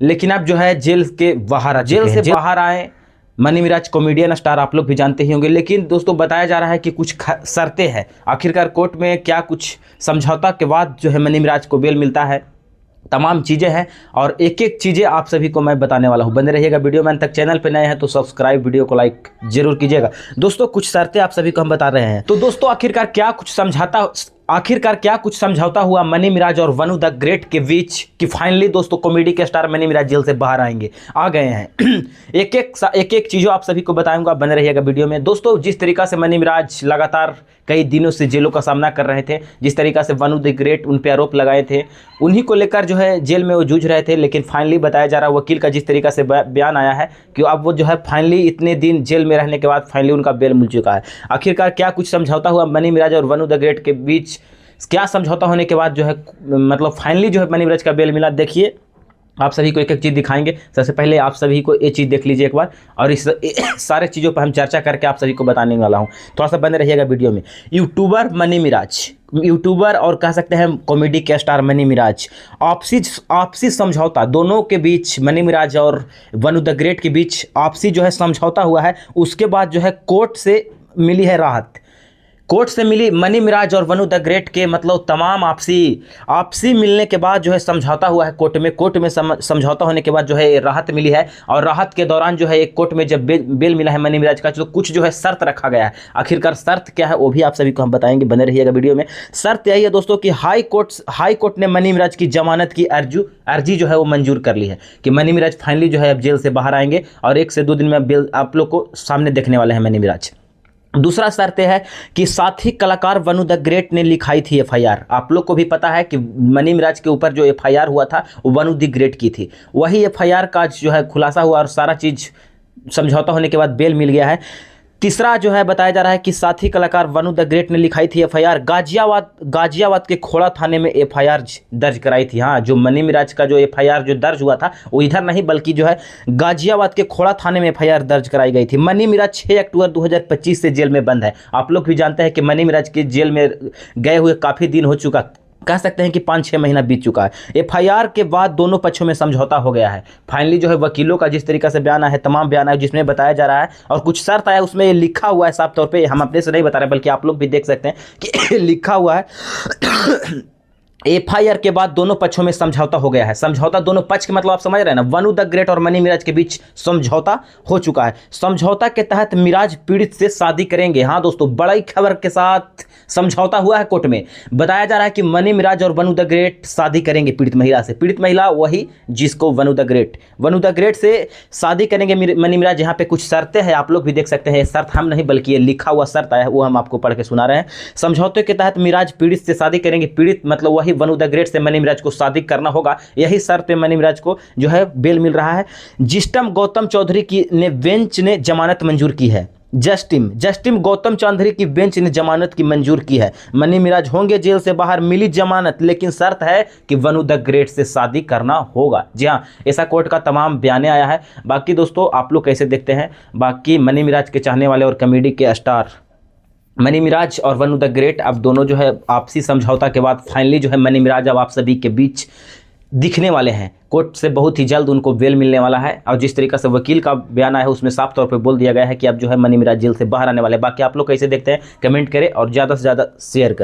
लेकिन अब जो है जेल से बाहर आए। मनी मिराज कॉमेडियन स्टार आप लोग भी जानते ही होंगे, लेकिन दोस्तों बताया जा रहा है कि कुछ शर्तें हैं। आखिरकार कोर्ट में क्या कुछ समझौता के बाद जो है मनी मिराज को बेल मिलता है, तमाम चीज़ें हैं और एक एक चीज़ें आप सभी को मैं बताने वाला हूं। बने रहिएगा वीडियो में अंत तक। चैनल पे नए हैं तो सब्सक्राइब, वीडियो को लाइक जरूर कीजिएगा। दोस्तों कुछ शर्तें आप सभी को हम बता रहे हैं। तो दोस्तों आखिरकार क्या कुछ समझौता हुआ मनी मिराज और वनु द ग्रेट के बीच कि फाइनली दोस्तों कॉमेडी के स्टार मनी मिराज जेल से बाहर आ गए हैं। एक एक चीज़ों आप सभी को बताऊंगा, बने रहिएगा वीडियो में। दोस्तों जिस तरीका से मनी मिराज लगातार कई दिनों से जेलों का सामना कर रहे थे, जिस तरीका से वनु द ग्रेट उन पर आरोप लगाए थे, उन्हीं को लेकर जो है जेल में वो जूझ रहे थे। लेकिन फाइनली बताया जा रहा है, वकील का जिस तरीका से बयान आया है कि अब वो जो है फाइनली इतने दिन जेल में रहने के बाद फाइनली उनका बेल मिल चुका है। आखिरकार क्या कुछ समझौता हुआ मनी मिराज और वनु द ग्रेट के बीच, क्या समझौता होने के बाद जो है मतलब फाइनली जो है मनी मिराज का बेल मिला। देखिए आप सभी को एक एक चीज़ दिखाएंगे। सबसे पहले आप सभी को ये चीज़ देख लीजिए एक बार, और इस सारे चीज़ों पर हम चर्चा करके आप सभी को बताने वाला हूँ। थोड़ा सा बने रहिएगा वीडियो में। यूट्यूबर और कह सकते हैं कॉमेडी के स्टार मनी मिराज, आपसी समझौता दोनों के बीच, मनी मिराज और वनु द ग्रेट के बीच आपसी जो है समझौता हुआ है। उसके बाद जो है कोर्ट से मिली है राहत। कोर्ट से मिली मनी मिराज और वनु द ग्रेट के मतलब तमाम आपसी मिलने के बाद जो है समझौता हुआ है कोर्ट में समझौता होने के बाद जो है राहत मिली है। और राहत के दौरान जो है एक कोर्ट में जब बेल मिला है मनी मिराज का, तो कुछ जो है शर्त रखा गया है। आखिरकार शर्त क्या है वो भी आप सभी को हम बताएंगे, बने रहिएगा वीडियो में। शर्त यही है दोस्तों कि हाई कोर्ट ने मनी मिराज की जमानत की अर्जी जो है वो मंजूर कर ली है कि मनी मिराज फाइनली जो है अब जेल से बाहर आएंगे और 1 से 2 दिन में बेल आप लोग को सामने देखने वाले हैं मनी मिराज। दूसरा शर्त है कि साथी कलाकार वनु द ग्रेट ने लिखाई थी एफआईआर। आप लोग को भी पता है कि मनी मिराज के ऊपर जो एफआईआर हुआ था वो वनु द ग्रेट की थी। वही एफआईआर का जो है खुलासा हुआ और सारा चीज़ समझौता होने के बाद बेल मिल गया है। तीसरा जो है बताया जा रहा है कि साथी कलाकार वनु द ग्रेट ने लिखाई थी एफआईआर, गाजियाबाद के खोड़ा थाने में एफआईआर दर्ज कराई थी। हाँ, जो मनी मिराज का जो एफआईआर जो दर्ज हुआ था वो इधर नहीं बल्कि जो है गाजियाबाद के खोड़ा थाने में एफआईआर दर्ज कराई गई थी। मनी मिराज 6 अक्टूबर 2025 से जेल में बंद है। आप लोग भी जानते हैं कि मनी मिराज के जेल में गए हुए काफ़ी दिन हो चुका, कह सकते हैं कि 5-6 महीना बीत चुका है। एफआईआर के बाद दोनों पक्षों में समझौता हो गया है। फाइनली जो है वकीलों का जिस तरीका से बयान है, तमाम बयान है जिसमें बताया जा रहा है और कुछ शर्त आया उसमें ये लिखा हुआ है साफ तौर पे, हम अपने से नहीं बता रहे बल्कि आप लोग भी देख सकते हैं कि लिखा हुआ है। एफआईआर के बाद दोनों पक्षों में समझौता हो गया है। समझौता दोनों पक्ष के मतलब आप समझ रहे हैं ना, वनु द ग्रेट और मनी मिराज के बीच समझौता हो चुका है। समझौता के तहत मिराज पीड़ित से शादी करेंगे। हाँ दोस्तों, बड़ी खबर के साथ समझौता हुआ है कोर्ट में। बताया जा रहा है कि मनी मिराज और वनु द ग्रेट शादी करेंगे पीड़ित महिला से। पीड़ित महिला वही जिसको वनु द ग्रेट से शादी करेंगे मनी मिराज। यहाँ पे कुछ शर्तें हैं, आप लोग भी देख सकते हैं। शर्त हम नहीं बल्कि ये लिखा हुआ शर्त आया है, वो हम आपको पढ़ के सुना रहे हैं। समझौते के तहत मिराज पीड़ित से शादी करेंगे। पीड़ित मतलब वही वनु द ग्रेट से मनी मिराज को शादी करना होगा। यही शर्त पे मनी मिराज को जो है बेल मिल रहा है। जिस्टम गौतम चौधरी की बेंच ने जमानत मंजूर की है। जस्टिम गौतम चौधरी की बेंच ने जमानत की मंजूर की है। मनी मिराज होंगे जेल से बाहर, मिली जमानत, लेकिन शर्त है कि वनु द ग्रेट से शादी करना होगा। जी हाँ, ऐसा कोर्ट का तमाम बयान आया है। बाकी दोस्तों आप लोग कैसे देखते हैं? बाकी मनी मिराज के चाहने वाले और कॉमेडी के स्टार मनी मिराज और वनु द ग्रेट अब दोनों जो है आपसी समझौता के बाद फाइनली जो है मनी मिराज अब आप सभी के बीच दिखने वाले हैं। कोर्ट से बहुत ही जल्द उनको बेल मिलने वाला है और जिस तरीके से वकील का बयान आया है उसमें साफ तौर पे बोल दिया गया है कि अब जो है मनी मिराज जेल से बाहर आने वाले हैं। बाकी आप लोग कैसे देखते हैं कमेंट करें और ज़्यादा से ज़्यादा शेयर करें।